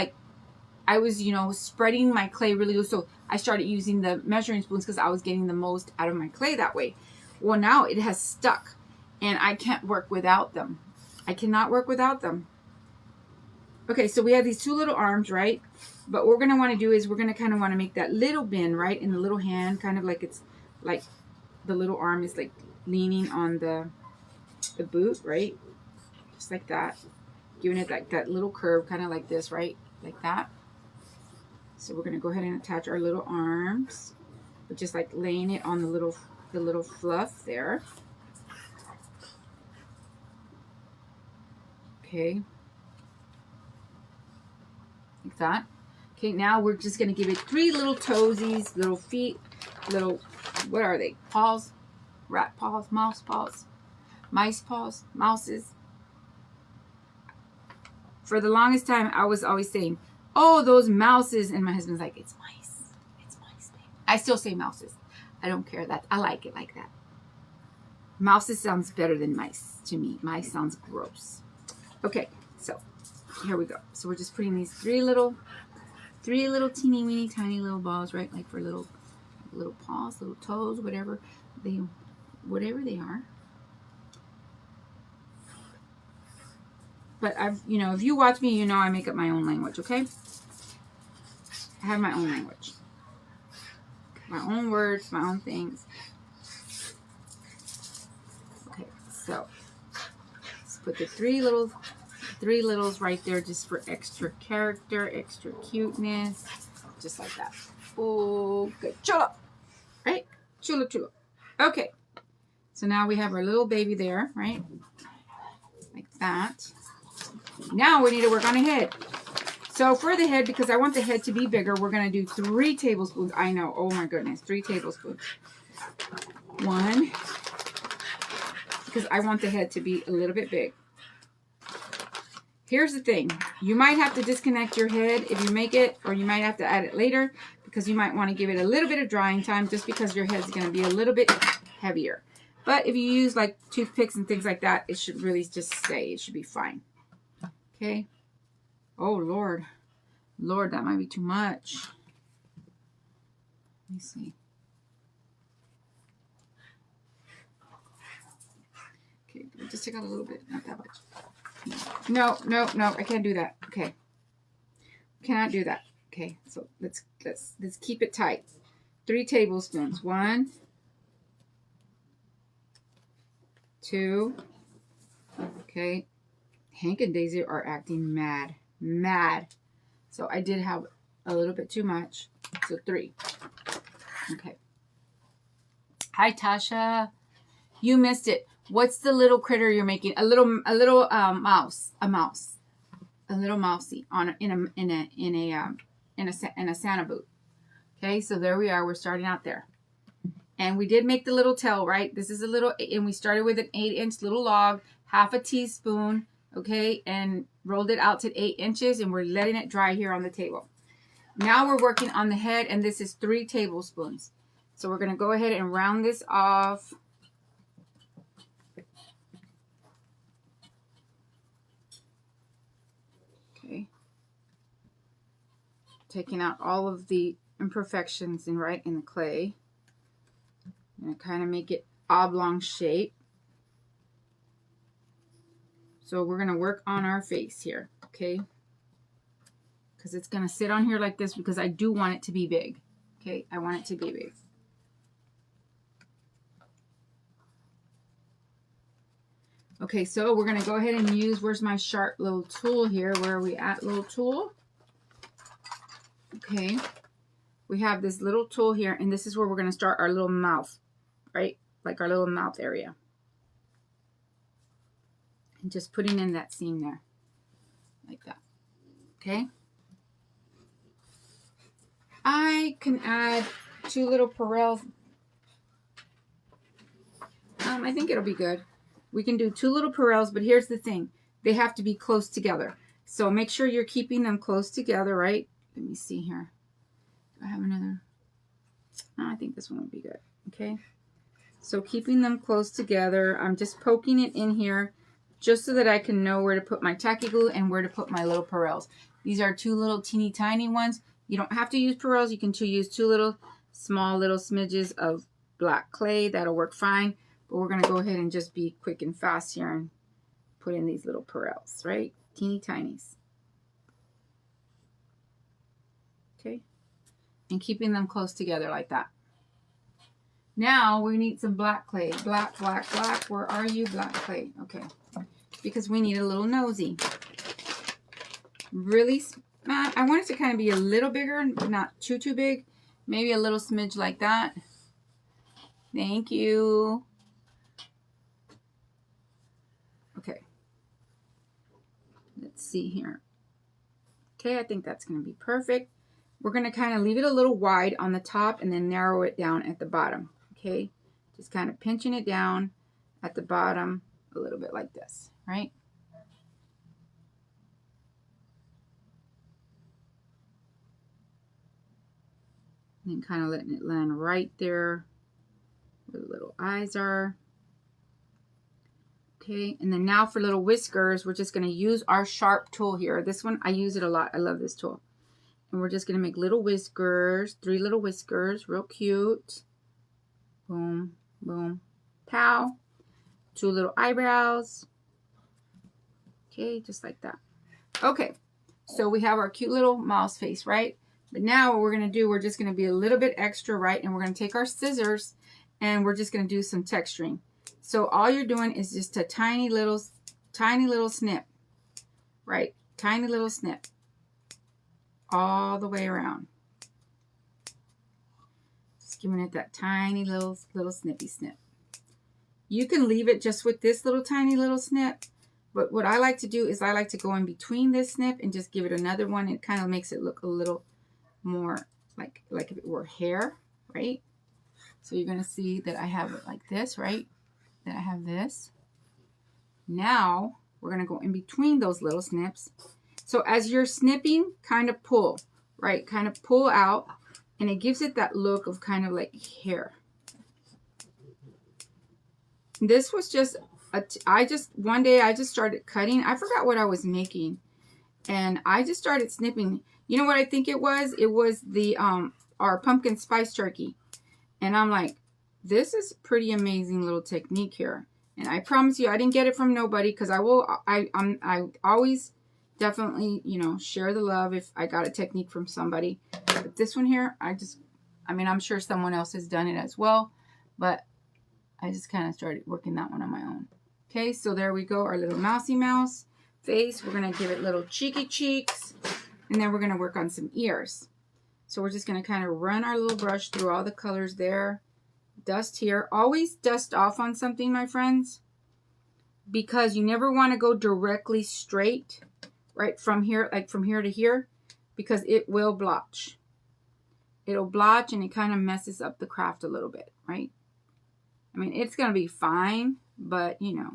you know, spreading my clay really loose. So I started using the measuring spoons because I was getting the most out of my clay that way. Well, now it has stuck and I can't work without them. I cannot work without them. Okay, so we have these two little arms, right? But what we're going to want to do is we're going to kind of want to make that little bend, right? In the little hand, kind of like it's like the little arm is like leaning on the boot, right? Just like that. Giving it like that little curve, kind of like this, right? Like that. So we're going to go ahead and attach our little arms. But just like laying it on the little fluff there. Okay. Like that. Okay, now we're just going to give it 3 little toesies, little feet, little, what are they? Paws? Rat paws? Mouse paws? Mice paws? Mouses? For the longest time, I was always saying, oh, those mouses. And my husband's like, it's mice. It's mice, babe. I still say mouses. I don't care that. I like it like that. Mouses sounds better than mice to me. Mice sounds gross. Okay, so here we go. So we're just putting these 3 little teeny weeny tiny little balls, right? Like for little paws, little toes, whatever they are. But you know, if you watch me, you know I make up my own language, okay? I have my own language. My own words, my own things. Okay, so let's put the 3 littles right there just for extra character, extra cuteness. Just like that. Oh, good. Chulo. Right? Chulo, chulo. Okay. So now we have our little baby there, right? Like that. Now we need to work on a head. So for the head, because I want the head to be bigger, we're going to do 3 tablespoons. I know. Oh my goodness. 3 tablespoons. 1. Because I want the head to be a little bit big. Here's the thing. You might have to disconnect your head if you make it, or you might have to add it later because you might want to give it a little bit of drying time just because your head's going to be a little bit heavier. But if you use like toothpicks and things like that, it should really just stay. It should be fine. Okay. Oh, Lord. Lord, that might be too much. Let me see. Okay, just take out a little bit. Not that much. No, I can't do that. Okay. Cannot do that. Okay, so let's keep it tight. 3 tablespoons. 1, 2. Okay. Hank and Daisy are acting mad. So I did have a little bit too much. So 3. Okay. Hi, Tasha. You missed it. What's the little critter you're making? A little mouse. A mouse. A little mousey in a Santa boot. Okay, so there we are. We're starting out there. And we did make the little tail, right? This is a little, and we started with an 8-inch little log, half a teaspoon, okay, and rolled it out to 8 inches, and we're letting it dry here on the table. Now we're working on the head, and this is 3 tablespoons. So we're going to go ahead and round this off. Okay. Taking out all of the imperfections in the clay. And kind of make it oblong shape. So we're going to work on our face here, okay? Because it's going to sit on here like this because I do want it to be big. Okay, I want it to be big. Okay, so we're going to go ahead and use, where's my sharp little tool here? Where are we at, little tool? Okay, we have this little tool here, and this is where we're going to start our little mouth, right? Like our little mouth area. And just putting in that seam there, like that. Okay. I can add 2 little Perels. I think it'll be good. We can do 2 little Perels, but here's the thing. They have to be close together. So make sure you're keeping them close together, right? Let me see here. Do I have another? I think this one would be good. Okay. So keeping them close together. I'm just poking it in here just so that I can know where to put my tacky glue and where to put my little Perels. These are 2 little teeny tiny ones. You don't have to use Perels. You can use 2 little small little smidges of black clay. That'll work fine. But we're going to go ahead and just be quick and fast here and put in these little Perels, right? Teeny tinies. Okay. And keeping them close together like that. Now we need some black clay. Black. Where are you, black clay? Okay. Because we need a little nosy. Really, I want it to kind of be a little bigger, not too big. Maybe a little smidge like that. Thank you. Okay. Let's see here. Okay, I think that's going to be perfect. We're going to kind of leave it a little wide on the top and then narrow it down at the bottom. Okay, just kind of pinching it down at the bottom a little bit like this, right? And then kind of letting it land right there where the little eyes are. Okay, and then now for little whiskers, we're just going to use our sharp tool here. This one, I use it a lot. I love this tool. And we're just going to make little whiskers, 3 little whiskers, real cute. Boom, boom, pow. 2 little eyebrows. Okay, just like that. Okay, so we have our cute little mouse face, right? But now what we're going to do, we're just going to be a little bit extra, right? And we're going to take our scissors and we're just going to do some texturing. So all you're doing is just a tiny little snip, right? Tiny little snip all the way around. Just giving it that tiny little snippy snip. You can leave it just with this little tiny little snip. But what I like to do is I like to go in between this snip and just give it another one. It kind of makes it look a little more like if it were hair, right? So you're going to see that I have it like this, right? Then I have this. Now we're going to go in between those little snips. So as you're snipping, kind of pull, right? Kind of pull out, and it gives it that look of kind of like hair. This was just, one day I just started cutting. I forgot what I was making. And I just started snipping. You know what I think it was? It was the, our pumpkin spice turkey. And I'm like, this is pretty amazing little technique here. And I promise you, I didn't get it from nobody, because I always definitely, you know, share the love if I got a technique from somebody. But this one here, I mean, I'm sure someone else has done it as well, but I just kind of started working that one on my own. Okay, so there we go, our little mousy mouse face. We're going to give it little cheeky cheeks, and then we're going to work on some ears. So we're just going to kind of run our little brush through all the colors there. Dust here. Always dust off on something, my friends, because you never want to go directly straight, right, from here, like from here to here, because it will blotch. It'll blotch, and it kind of messes up the craft a little bit, right? I mean, it's going to be fine, but, you know,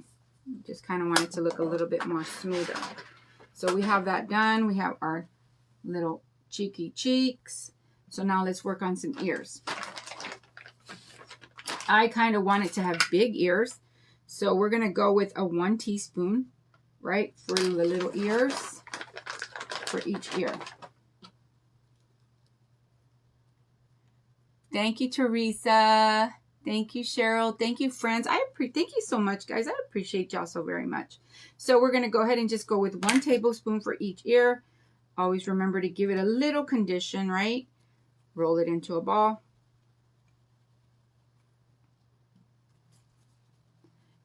just kind of want it to look a little bit more smoother. So we have that done. We have our little cheeky cheeks. So now let's work on some ears. I kind of want it to have big ears. So we're going to go with a 1 teaspoon, right, for the little ears, for each ear. Thank you, Teresa. Thank you, Cheryl. Thank you, friends. Thank you so much, guys. I appreciate y'all so very much. So we're going to go ahead and just go with 1 tablespoon for each ear. Always remember to give it a little condition, right? Roll it into a ball.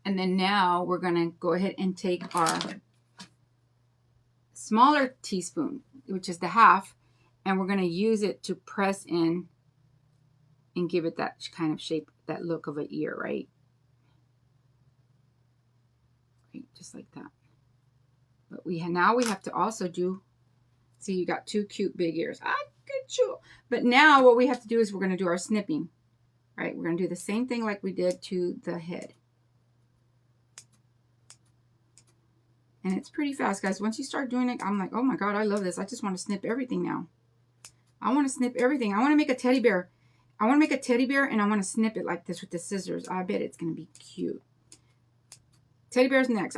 And then now we're going to go ahead and take our smaller teaspoon, which is the half, and we're going to use it to press in and give it that kind of shape, that look of an ear, right? Right, just like that. But now we have to also do, see, you got 2 cute big ears. Ah, good you. But now what we have to do is we're going to do our snipping, right? We're going to do the same thing like we did to the head. And it's pretty fast, guys. Once you start doing it, I'm like, oh my God, I love this. I just want to snip everything now. I want to snip everything. I want to make a teddy bear. I want to make a teddy bear, and I want to snip it like this with the scissors. I bet it's going to be cute. Teddy bear's next.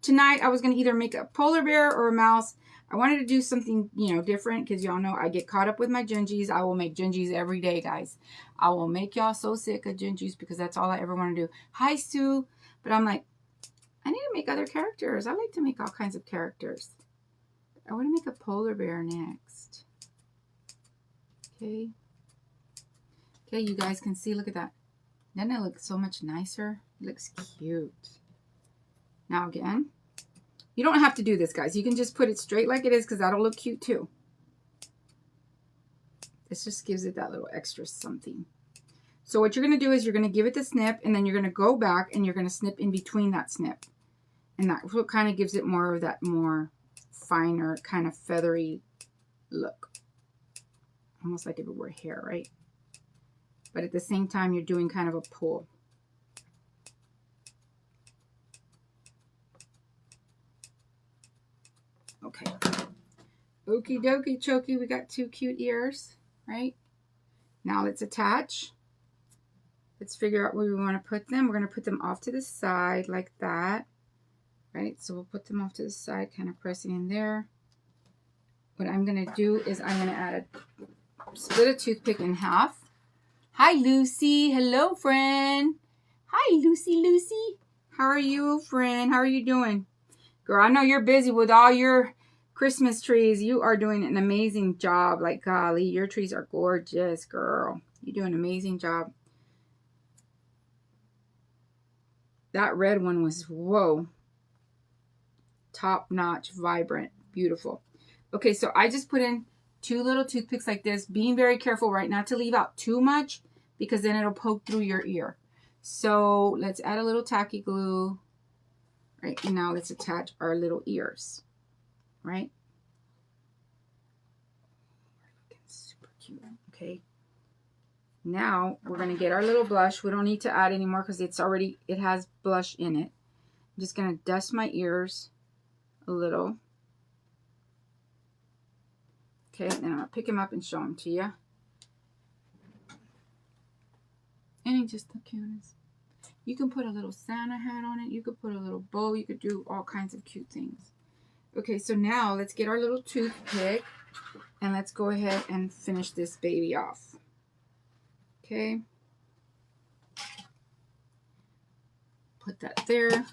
Tonight I was going to either make a polar bear or a mouse. I wanted to do something, you know, different, because y'all know I get caught up with my Gingies. I will make Gingies every day, guys. I will make y'all so sick of Gingies, because that's all I ever want to do. Hi, Sue. But I'm like, I need to make other characters. I like to make all kinds of characters. I want to make a polar bear next. Okay. Okay, you guys can see, look at that. Doesn't it look so much nicer? It looks cute. Now again, you don't have to do this, guys. You can just put it straight like it is, because that'll look cute too. This just gives it that little extra something. So what you're going to do is you're going to give it the snip, and then you're going to go back and you're going to snip in between that snip. And that's what kind of gives it more of that more finer, kind of feathery look. Almost like if it were hair, right? But at the same time, you're doing kind of a pull. Okay. Okie dokie chokey. We got 2 cute ears, right? Now let's attach. Let's figure out where we want to put them. We're going to put them off to the side like that. Right? So we'll put them off to the side, kind of pressing in there. What I'm going to do is I'm going to split a toothpick in half. Hi, Lucy. Hello, friend. Hi, Lucy. How are you, friend? How are you doing? Girl, I know you're busy with all your Christmas trees. You are doing an amazing job. Like, golly, your trees are gorgeous, girl. You do an amazing job. That red one was, whoa. Top-notch, vibrant, beautiful. Okay, so I just put in 2 little toothpicks like this, being very careful, right, not to leave out too much, because then it'll poke through your ear. So let's add a little tacky glue. Right, and now let's attach our little ears. Right? Looking super cute. Okay. Now we're going to get our little blush. We don't need to add anymore because it has blush in it. I'm just going to dust my ears a little. Okay, then I'm going to pick him up and show him to you. And he's just the cutest. You can put a little Santa hat on it. You could put a little bow. You could do all kinds of cute things. Okay, so now let's get our little toothpick and let's go ahead and finish this baby off. Okay. Put that there.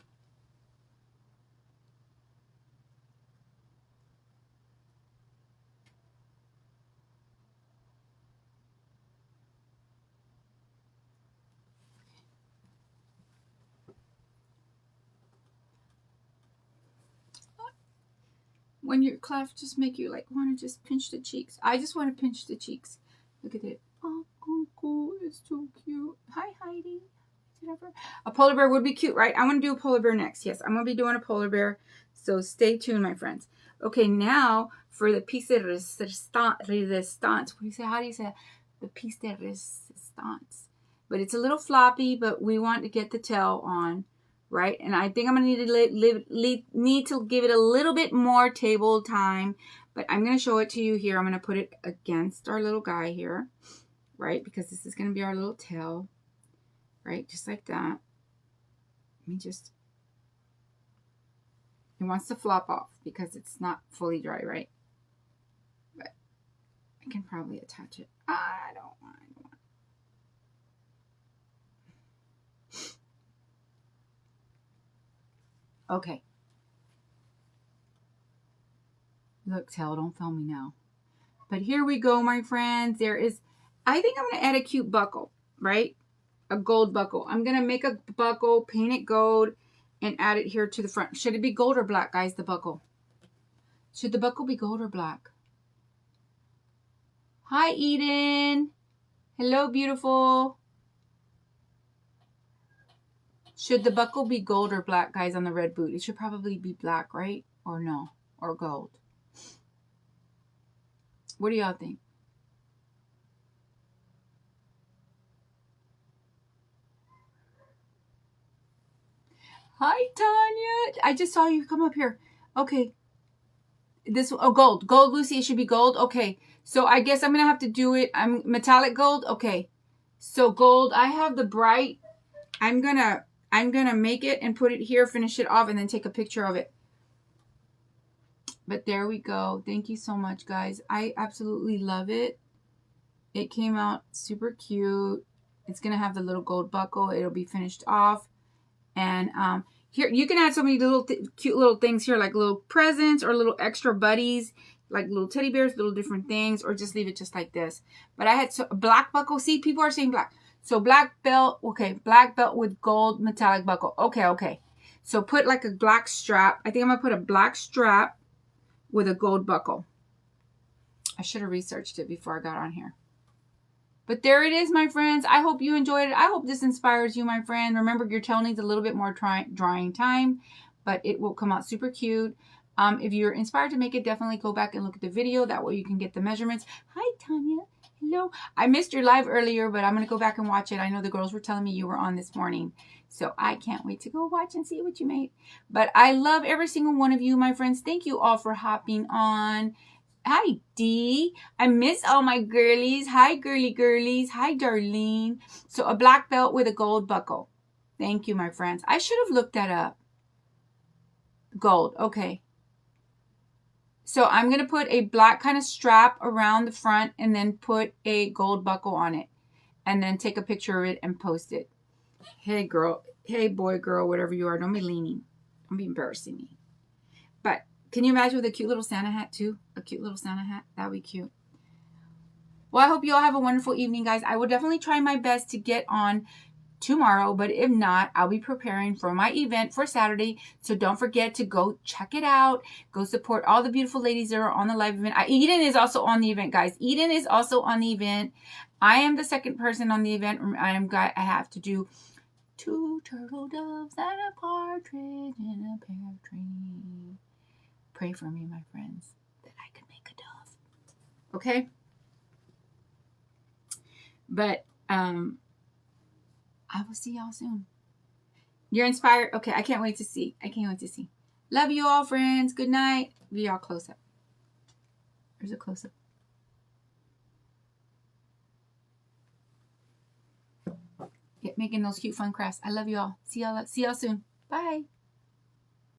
When your cleft just make you like want to just pinch the cheeks. I just want to pinch the cheeks. Look at it. Oh, cool. It's so cute. Hi, Heidi. A polar bear would be cute, right? I'm going to do a polar bear next. Yes, I'm going to be doing a polar bear. So stay tuned, my friends. Okay, now for the piece de resistance. What do you say? How do you say it? The piece de resistance. But it's a little floppy, but we want to get the tail on. Right, and I think I'm going to need to give it a little bit more table time, but I'm going to show it to you here. I'm going to put it against our little guy here, right, because this is going to be our little tail, right, just like that. Let me just, it wants to flop off because it's not fully dry, right, but I can probably attach it. I don't want. Okay. Look, tail, don't film me now. But here we go, my friends. I think I'm going to add a cute buckle, right? A gold buckle. I'm going to make a buckle, paint it gold, and add it here to the front. Should it be gold or black, guys, the buckle? Should the buckle be gold or black? Hi, Eden. Hello, beautiful. Should the buckle be gold or black, guys, on the red boot? It should probably be black, right? Or no? Or gold? What do y'all think? Hi, Tanya. I just saw you come up here. Okay. Gold. Gold, Lucy. It should be gold. Okay. So I guess I'm going to have to do it. I'm metallic gold. Okay. So gold. I have the bright. I'm going to make it and put it here, finish it off, and then take a picture of it. But there we go. Thank you so much, guys. I absolutely love it. It came out super cute. It's going to have the little gold buckle. It'll be finished off. And here, you can add so many little cute little things here, like little presents or little extra buddies, like little teddy bears, little different things, or just leave it just like this. But I had a black buckle. See, people are saying black. So black belt, okay, black belt with gold metallic buckle. Okay. So put like a black strap. I think I'm going to put a black strap with a gold buckle. I should have researched it before I got on here. But there it is, my friends. I hope you enjoyed it. I hope this inspires you, my friend. Remember, your tail needs a little bit more drying time, but it will come out super cute. If you're inspired to make it, definitely go back and look at the video. That way you can get the measurements. Hi, Tanya. Hello. I missed your live earlier, but I'm going to go back and watch it. I know the girls were telling me you were on this morning, so I can't wait to go watch and see what you made. But I love every single one of you, my friends. Thank you all for hopping on. Hi, Dee. I miss all my girlies. Hi, girlies. Hi, Darlene. So a black belt with a gold buckle. Thank you, my friends. I should have looked that up. Gold. Okay. So I'm going to put a black kind of strap around the front and then put a gold buckle on it. And then take a picture of it and post it. Hey, girl. Hey, boy, girl, whatever you are. Don't be leaning. Don't be embarrassing me. But can you imagine with a cute little Santa hat too? A cute little Santa hat. That would be cute. Well, I hope you all have a wonderful evening, guys. I will definitely try my best to get on tomorrow, but if not, I'll be preparing for my event for Saturday. So don't forget to go check it out. Go support all the beautiful ladies that are on the live event. Eden is also on the event, guys. Eden is also on the event. I am the second person on the event. I have to do 2 turtle doves and a partridge in a pear tree. Pray for me, my friends, that I could make a dove. Okay? But I will see y'all soon. You're inspired? Okay, I can't wait to see. I can't wait to see. Love you all, friends. Good night. Be y'all close up. There's a close up. Making those cute fun crafts. I love you all. See y'all soon. Bye.